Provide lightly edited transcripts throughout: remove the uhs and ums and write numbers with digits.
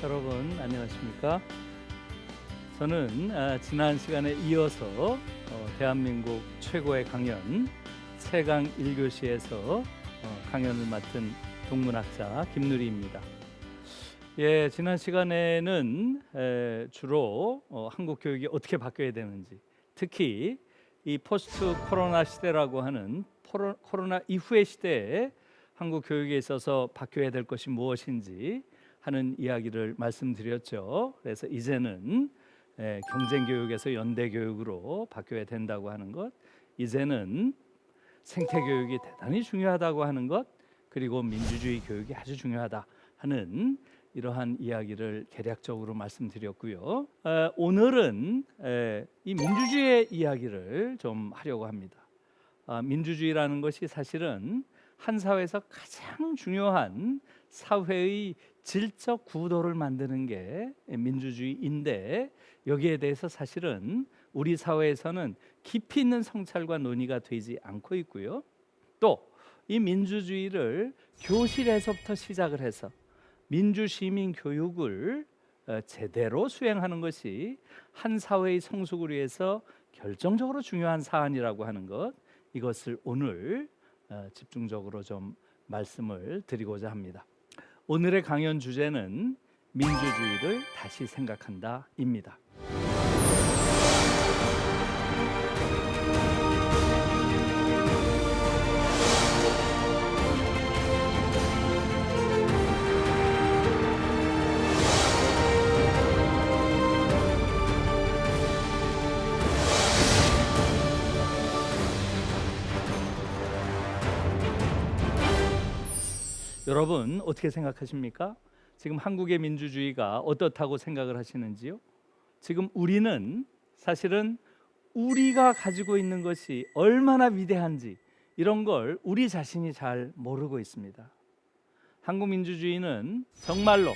여러분 안녕하십니까? 저는 지난 시간에 이어서 대한민국 최고의 강연 최강 1교시에서 강연을 맡은 동문학자 김누리입니다. 지난 시간에는 주로 한국 교육이 어떻게 바뀌어야 되는지, 특히 이 포스트 코로나 시대라고 하는 코로나 이후의 시대에 한국 교육에 있어서 바뀌어야 될 것이 무엇인지 하는 이야기를 말씀드렸죠. 그래서 이제는 경쟁 교육에서 연대 교육으로 바뀌어야 된다고 하는 것, 이제는 생태 교육이 대단히 중요하다고 하는 것, 그리고 민주주의 교육이 아주 중요하다 하는 이러한 이야기를 개략적으로 말씀드렸고요. 오늘은 이 민주주의의 이야기를 좀 하려고 합니다. 민주주의라는 것이 사실은 한 사회에서 가장 중요한 사회의 질적 구도를 만드는 게 민주주의인데, 여기에 대해서 사실은 우리 사회에서는 깊이 있는 성찰과 논의가 되지 않고 있고요. 또 이 민주주의를 교실에서부터 시작을 해서 민주시민 교육을 제대로 수행하는 것이 한 사회의 성숙을 위해서 결정적으로 중요한 사안이라고 하는 것, 이것을 오늘 집중적으로 좀 말씀을 드리고자 합니다. 오늘의 강연 주제는 민주주의를 다시 생각한다입니다. 여러분 어떻게 생각하십니까? 지금 한국의 민주주의가 어떻다고 생각을 하시는지요? 지금 우리는 사실은 우리가 가지고 있는 것이 얼마나 위대한지 이런 걸 우리 자신이 잘 모르고 있습니다. 한국 민주주의는 정말로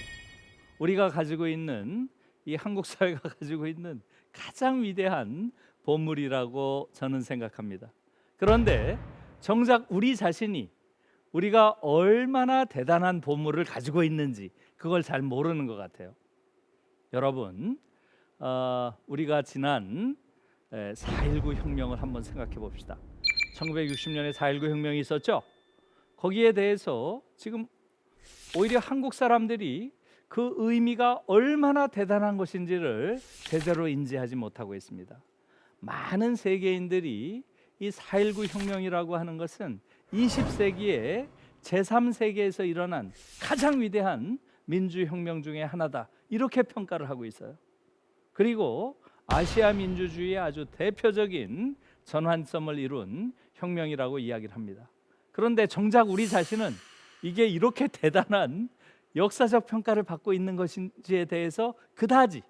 우리가 가지고 있는, 이 한국 사회가 가지고 있는 가장 위대한 보물이라고 저는 생각합니다. 그런데 정작 우리 자신이 우리가 얼마나 대단한 보물을 가지고 있는지 그걸 잘 모르는 것 같아요. 여러분, 우리가 지난 4.19 혁명을 한번 생각해 봅시다. 1960년에 4.19 혁명이 있었죠. 거기에 대해서 지금 오히려 한국 사람들이 그 의미가 얼마나 대단한 것인지를 제대로 인지하지 못하고 있습니다. 많은 세계인들이 이 4.19 혁명이라고 하는 것은 20세기에 제3세계에서 일어난 가장 위대한 민주혁명 중에 하나다, 이렇게 평가를 하고 있어요. 그리고 아시아 민주주의의 아주 대표적인 전환점을 이룬 혁명이라고 이야기를 합니다. 그런데 정작 우리 자신은 이게 이렇게 대단한 역사적 평가를 받고 있는 것인지에 대해서 그다지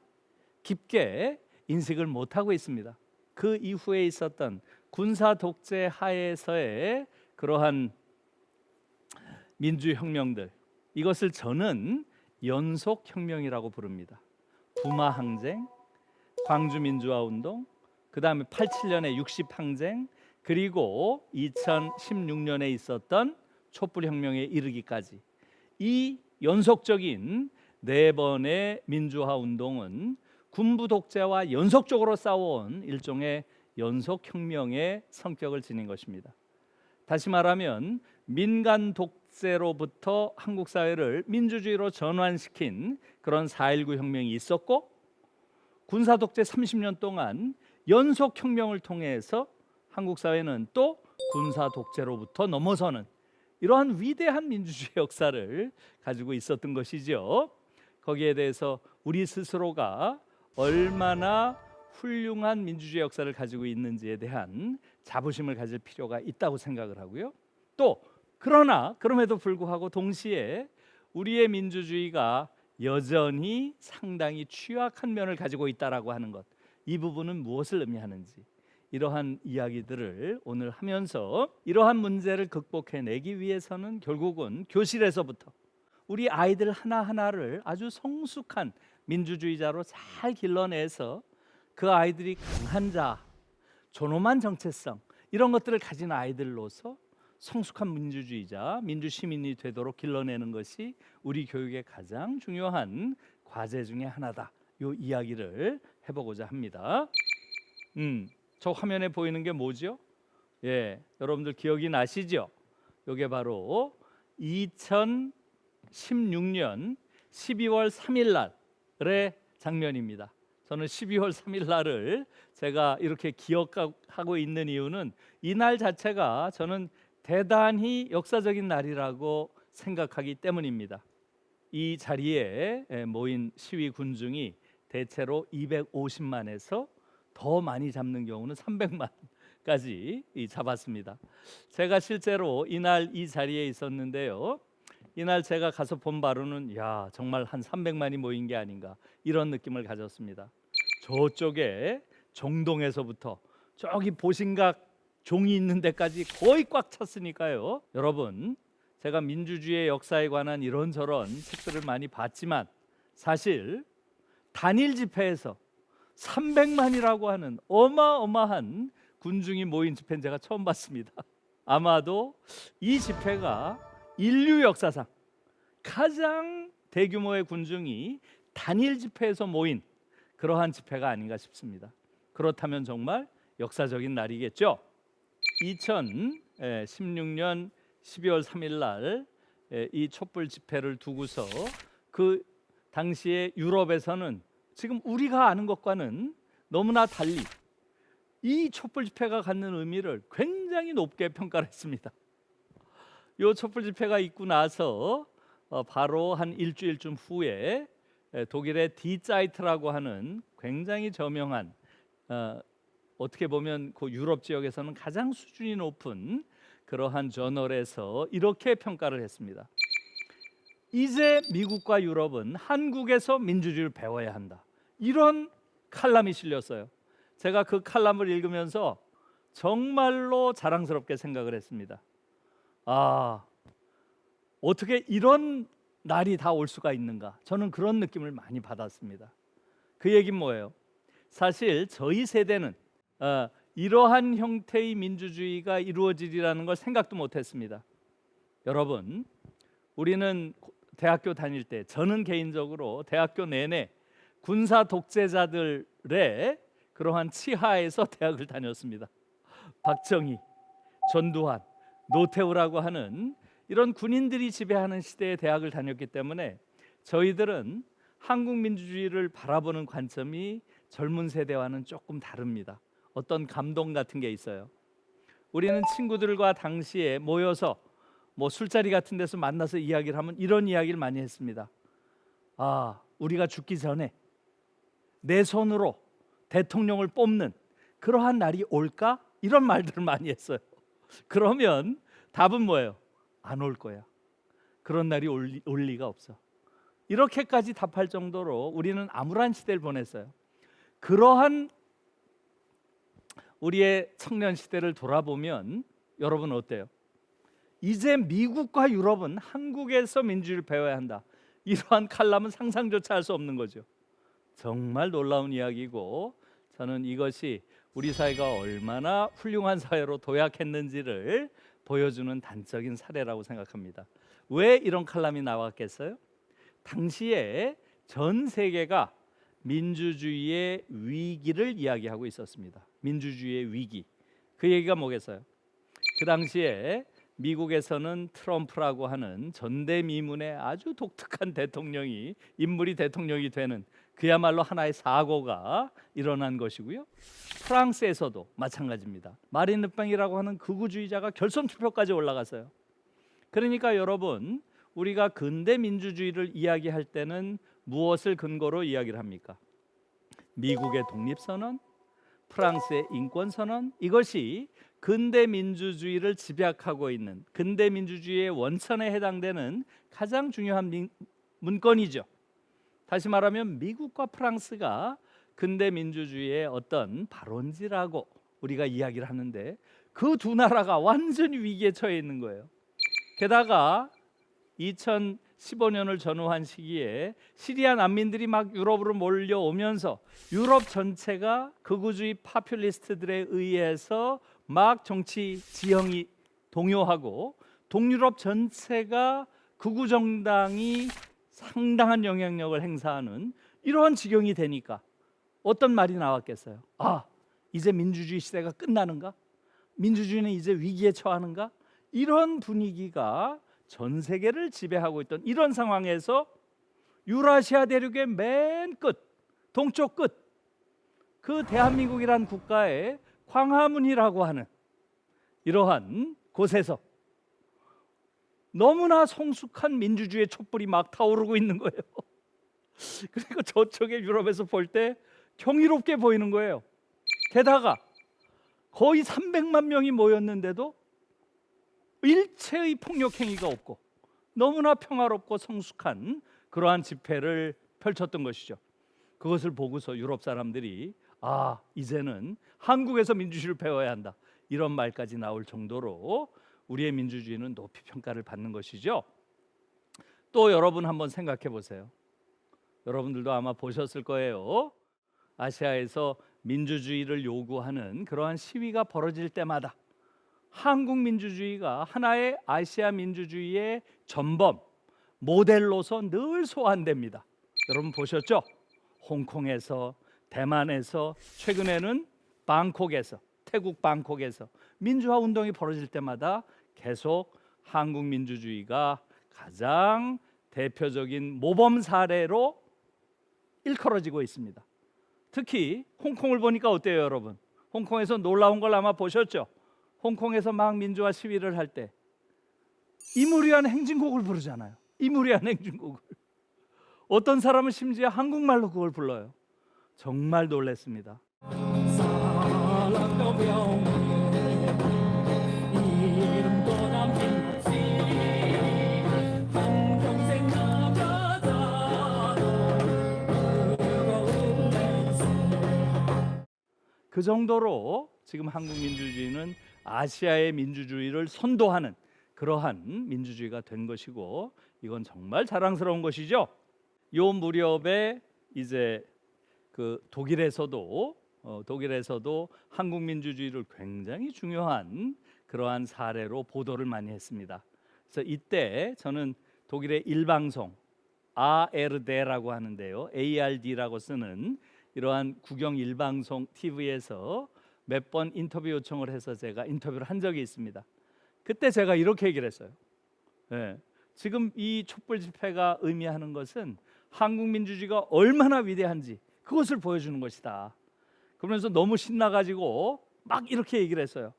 깊게 인식을 못하고 있습니다. 그 이후에 있었던 군사 독재 하에서의 그러한 민주혁명들, 이것을 저는 연속혁명이라고 부릅니다. 부마 항쟁, 광주 민주화운동, 그 다음에 87년에 60항쟁, 그리고 2016년에 있었던 촛불혁명에 이르기까지 이 연속적인 4번의 민주화운동은 군부 독재와 연속적으로 싸워온 일종의 연속혁명의 성격을 지닌 것입니다. 다시 말하면 민간 독재로부터 한국 사회를 민주주의로 전환시킨 그런 4.19 혁명이 있었고, 군사 독재 30년 동안 연속 혁명을 통해서 한국 사회는 또 군사 독재로부터 넘어서는 이러한 위대한 민주주의 역사를 가지고 있었던 것이죠. 거기에 대해서 우리 스스로가 얼마나 훌륭한 민주주의 역사를 가지고 있는지에 대한 자부심을 가질 필요가 있다고 생각을 하고요. 또 그러나 그럼에도 불구하고 동시에 우리의 민주주의가 여전히 상당히 취약한 면을 가지고 있다라고 하는 것, 이 부분은 무엇을 의미하는지, 이러한 이야기들을 오늘 하면서 이러한 문제를 극복해내기 위해서는 결국은 교실에서부터 우리 아이들 하나하나를 아주 성숙한 민주주의자로 잘 길러내서 그 아이들이 강한 자, 존엄한 정체성, 이런 것들을 가진 아이들로서 성숙한 민주주의자, 민주시민이 되도록 길러내는 것이 우리 교육의 가장 중요한 과제 중에 하나다. 이 이야기를 해보고자 합니다. 저 화면에 보이는 게 뭐죠? 예, 여러분들 기억이 나시죠? 이게 바로 2016년 12월 3일 날의 장면입니다. 저는 12월 3일 날을 제가 이렇게 기억하고 있는 이유는 이날 자체가 저는 대단히 역사적인 날이라고 생각하기 때문입니다. 이 자리에 모인 시위 군중이 대체로 250만에서 더 많이 잡는 경우는 300만까지 잡았습니다. 제가 실제로 이날 이 자리에 있었는데요. 이날 제가 가서 본 바로는 야, 정말 한 300만이 모인 게 아닌가 이런 느낌을 가졌습니다. 저쪽에 정동에서부터 저기 보신각 종이 있는 데까지 거의 꽉 찼으니까요. 여러분, 제가 민주주의의 역사에 관한 이런저런 책들을 많이 봤지만 사실 단일 집회에서 300만이라고 하는 어마어마한 군중이 모인 집회는 제가 처음 봤습니다. 아마도 이 집회가 인류 역사상 가장 대규모의 군중이 단일 집회에서 모인 그러한 집회가 아닌가 싶습니다. 그렇다면 정말 역사적인 날이겠죠. 2016년 12월 3일 날 이 촛불 집회를 두고서 그 당시에 유럽에서는 지금 우리가 아는 것과는 너무나 달리 이 촛불 집회가 갖는 의미를 굉장히 높게 평가를 했습니다. 이 촛불 집회가 있고 나서 바로 한 일주일쯤 후에 독일의 디자이트라고 하는 굉장히 저명한 어떻게 보면 그 유럽 지역에서는 가장 수준이 높은 그러한 저널에서 이렇게 평가를 했습니다. 이제 미국과 유럽은 한국에서 민주주의를 배워야 한다. 이런 칼럼이 실렸어요. 제가 그 칼럼을 읽으면서 정말로 자랑스럽게 생각을 했습니다. 아, 어떻게 이런 날이 다 올 수가 있는가? 저는 그런 느낌을 많이 받았습니다. 그 얘기는 뭐예요? 사실 저희 세대는 이러한 형태의 민주주의가 이루어지리라는 걸 생각도 못했습니다. 여러분, 우리는 대학교 다닐 때, 저는 개인적으로 대학교 내내 군사 독재자들의 그러한 치하에서 대학을 다녔습니다. 박정희, 전두환, 노태우라고 하는 이런 군인들이 지배하는 시대에 대학을 다녔기 때문에 저희들은 한국 민주주의를 바라보는 관점이 젊은 세대와는 조금 다릅니다. 어떤 감동 같은 게 있어요. 우리는 친구들과 당시에 모여서 뭐 술자리 같은 데서 만나서 이야기를 하면 이런 이야기를 많이 했습니다. 아, 우리가 죽기 전에 내 손으로 대통령을 뽑는 그러한 날이 올까? 이런 말들을 많이 했어요. 그러면 답은 뭐예요? 안 올 거야. 그런 날이 올 리가 없어. 이렇게까지 답할 정도로 우리는 암울한 시대를 보냈어요. 그러한 우리의 청년 시대를 돌아보면 여러분 어때요? 이제 미국과 유럽은 한국에서 민주주의를 배워야 한다. 이러한 칼럼은 상상조차 할 수 없는 거죠. 정말 놀라운 이야기고 저는 이것이 우리 사회가 얼마나 훌륭한 사회로 도약했는지를 보여주는 단적인 사례라고 생각합니다. 왜 이런 칼럼이 나왔겠어요? 당시에 전 세계가 민주주의의 위기를 이야기하고 있었습니다. 민주주의의 위기. 그 얘기가 뭐겠어요? 그 당시에 미국에서는 트럼프라고 하는 전대미문의 아주 독특한 인물이 대통령이 되는 그야말로 하나의 사고가 일어난 것이고요. 프랑스에서도 마찬가지입니다. 마린 르팽이라고 하는 극우주의자가 결선 투표까지 올라갔어요. 그러니까 여러분, 우리가 근대 민주주의를 이야기할 때는 무엇을 근거로 이야기를 합니까? 미국의 독립선언, 프랑스의 인권선언, 이것이 근대 민주주의를 집약하고 있는 근대 민주주의의 원천에 해당되는 가장 중요한 문건이죠. 다시 말하면 미국과 프랑스가 근대 민주주의의 어떤 발원지라고 우리가 이야기를 하는데 그 두 나라가 완전히 위기에 처해 있는 거예요. 게다가 2015년을 전후한 시기에 시리아 난민들이 막 유럽으로 몰려오면서 유럽 전체가 극우주의 파퓰리스트들에 의해서 막 정치 지형이 동요하고 동유럽 전체가 극우 정당이 상당한 영향력을 행사하는 이러한 지경이 되니까 어떤 말이 나왔겠어요? 아, 이제 민주주의 시대가 끝나는가? 민주주의는 이제 위기에 처하는가? 이런 분위기가 전 세계를 지배하고 있던 이런 상황에서 유라시아 대륙의 맨 끝, 동쪽 끝, 그 대한민국이란 국가의 광화문이라고 하는 이러한 곳에서 너무나 성숙한 민주주의의 촛불이 막 타오르고 있는 거예요. 그리고 저쪽에 유럽에서 볼 때 경이롭게 보이는 거예요. 게다가 거의 300만 명이 모였는데도 일체의 폭력 행위가 없고 너무나 평화롭고 성숙한 그러한 집회를 펼쳤던 것이죠. 그것을 보고서 유럽 사람들이 아, 이제는 한국에서 민주주의를 배워야 한다, 이런 말까지 나올 정도로 우리의 민주주의는 높이 평가를 받는 것이죠. 또 여러분 한번 생각해 보세요. 여러분들도 아마 보셨을 거예요. 아시아에서 민주주의를 요구하는 그러한 시위가 벌어질 때마다 한국 민주주의가 하나의 아시아 민주주의의 전범, 모델로서 늘 소환됩니다. 여러분 보셨죠? 홍콩에서, 대만에서, 최근에는 방콕에서, 태국 방콕에서 민주화 운동이 벌어질 때마다 계속 한국 민주주의가 가장 대표적인 모범 사례로 일컬어지고 있습니다. 특히 홍콩을 보니까 어때요, 여러분? 홍콩에서 놀라운 걸 아마 보셨죠? 홍콩에서 막 민주화 시위를 할 때 이무리한 행진곡을 부르잖아요. 이무리한 행진곡을. 어떤 사람은 심지어 한국말로 그걸 불러요. 정말 놀랐습니다. 그 정도로 지금 한국 민주주의는 아시아의 민주주의를 선도하는 그러한 민주주의가 된 것이고, 이건 정말 자랑스러운 것이죠. 요 무렵에 이제 그 독일에서도 한국 민주주의를 굉장히 중요한 그러한 사례로 보도를 많이 했습니다. 그래서 이때 저는 독일의 일방송 ARD라고 하는데요, ARD라고 쓰는 이러한 국영 일방송 TV에서 몇 번 인터뷰 요청을 해서 제가 인터뷰를 한 적이 있습니다. 그때 제가 이렇게 얘기를 했어요. 지금 이 촛불 집회가 의미하는 것은 한국 민주주의가 얼마나 위대한지 그것을 보여주는 것이다. 그러면서 너무 신나가지고 막 이렇게 얘기를 했어요.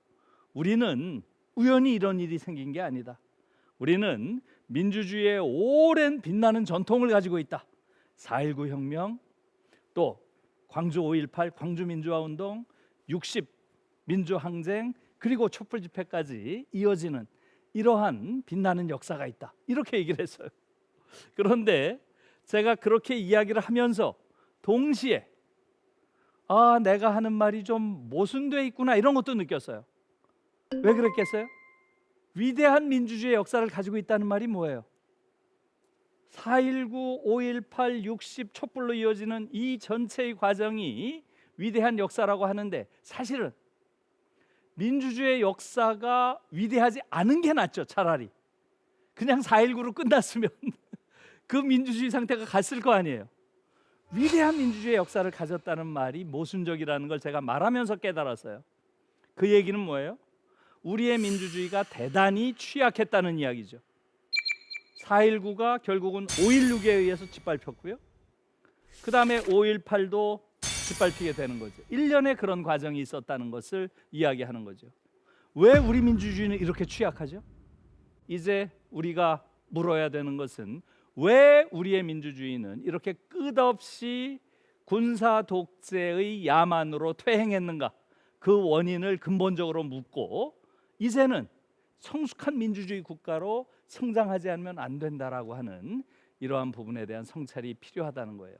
우리는 우연히 이런 일이 생긴 게 아니다. 우리는 민주주의의 오랜 빛나는 전통을 가지고 있다. 4.19 혁명, 또 광주 5.18 광주 민주화운동, 60 민주항쟁, 그리고 촛불 집회까지 이어지는 이러한 빛나는 역사가 있다. 이렇게 얘기를 했어요. 그런데 제가 그렇게 이야기를 하면서 동시에 아, 내가 하는 말이 좀 모순돼 있구나, 이런 것도 느꼈어요. 왜 그랬겠어요? 위대한 민주주의의 역사를 가지고 있다는 말이 뭐예요? 4.19, 5.18, 60 촛불로 이어지는 이 전체의 과정이 위대한 역사라고 하는데, 사실은 민주주의의 역사가 위대하지 않은 게 낫죠. 차라리 그냥 4.19로 끝났으면 그 민주주의 상태가 갔을 거 아니에요. 위대한 민주주의의 역사를 가졌다는 말이 모순적이라는 걸 제가 말하면서 깨달았어요. 그 얘기는 뭐예요? 우리의 민주주의가 대단히 취약했다는 이야기죠. 4.19가 결국은 5.16에 의해서 짓밟혔고요, 그 다음에 5.18도 짓밟히게 되는 거죠. 일련의 그런 과정이 있었다는 것을 이야기하는 거죠. 왜 우리 민주주의는 이렇게 취약하죠? 이제 우리가 물어야 되는 것은 왜 우리의 민주주의는 이렇게 끝없이 군사 독재의 야만으로 퇴행했는가? 그 원인을 근본적으로 묻고 이제는 성숙한 민주주의 국가로 성장하지 않으면 안 된다라고 하는 이러한 부분에 대한 성찰이 필요하다는 거예요.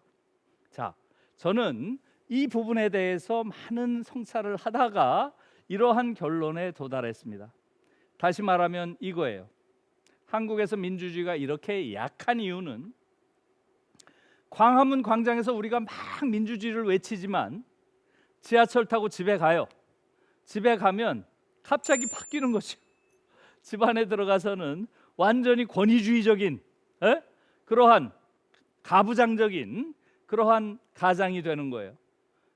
자, 저는 이 부분에 대해서 많은 성찰을 하다가 이러한 결론에 도달했습니다. 다시 말하면 이거예요. 한국에서 민주주의가 이렇게 약한 이유는 광화문 광장에서 우리가 막 민주주의를 외치지만 지하철 타고 집에 가요. 집에 가면 갑자기 바뀌는 거죠. 집안에 들어가서는 완전히 권위주의적인 그러한 가부장적인 그러한 가장이 되는 거예요.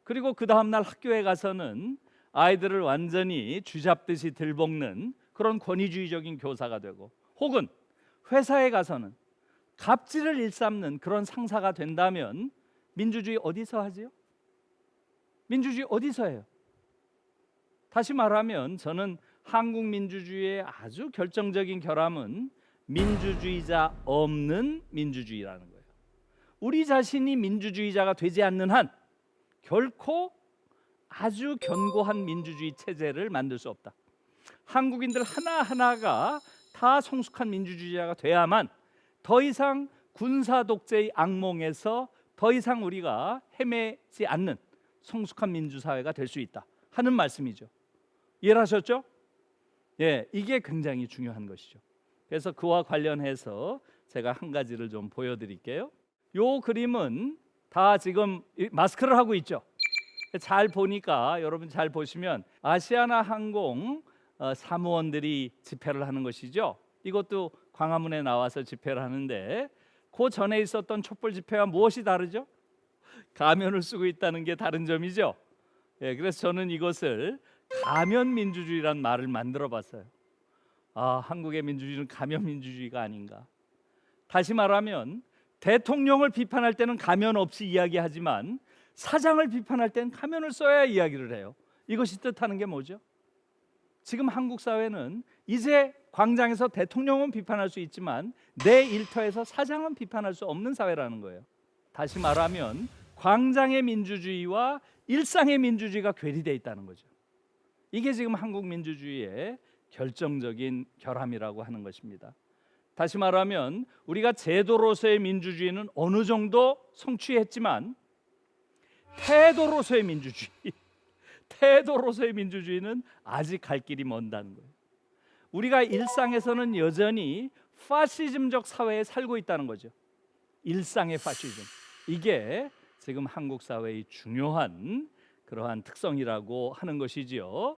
그리고 그 다음 날 학교에 가서는 아이들을 완전히 쥐잡듯이 들볶는 그런 권위주의적인 교사가 되고, 혹은 회사에 가서는 갑질을 일삼는 그런 상사가 된다면 민주주의 어디서 하지요? 민주주의 어디서 해요? 다시 말하면 저는 한국 민주주의의 아주 결정적인 결함은 민주주의자 없는 민주주의라는 거예요. 우리 자신이 민주주의자가 되지 않는 한 결코 아주 견고한 민주주의 체제를 만들 수 없다. 한국인들 하나하나가 다 성숙한 민주주의자가 돼야만 더 이상 군사 독재의 악몽에서 더 이상 우리가 헤매지 않는 성숙한 민주사회가 될 수 있다 하는 말씀이죠. 이해하셨죠? 예, 이게 굉장히 중요한 것이죠. 그래서 그와 관련해서 제가 한 가지를 좀 보여드릴게요. 요 그림은 다 지금 마스크를 하고 있죠. 잘 보니까 여러분 잘 보시면 아시아나 항공 사무원들이 집회를 하는 것이죠. 이것도 광화문에 나와서 집회를 하는데, 그 전에 있었던 촛불 집회와 무엇이 다르죠? 가면을 쓰고 있다는 게 다른 점이죠. 예, 그래서 저는 이것을 가면 민주주의란 말을 만들어 봤어요. 한국의 민주주의는 가면 민주주의가 아닌가. 다시 말하면 대통령을 비판할 때는 가면 없이 이야기하지만 사장을 비판할 때는 가면을 써야 이야기를 해요. 이것이 뜻하는 게 뭐죠? 지금 한국 사회는 이제 광장에서 대통령은 비판할 수 있지만 내 일터에서 사장은 비판할 수 없는 사회라는 거예요. 다시 말하면 광장의 민주주의와 일상의 민주주의가 괴리되어 있다는 거죠. 이게 지금 한국 민주주의의 결정적인 결함이라고 하는 것입니다. 다시 말하면 우리가 제도로서의 민주주의는 어느 정도 성취했지만 태도로서의 민주주의, 태도로서의 민주주의는 아직 갈 길이 먼다는 거예요. 우리가 일상에서는 여전히 파시즘적 사회에 살고 있다는 거죠. 일상의 파시즘. 이게 지금 한국 사회의 중요한 그러한 특성이라고 하는 것이지요.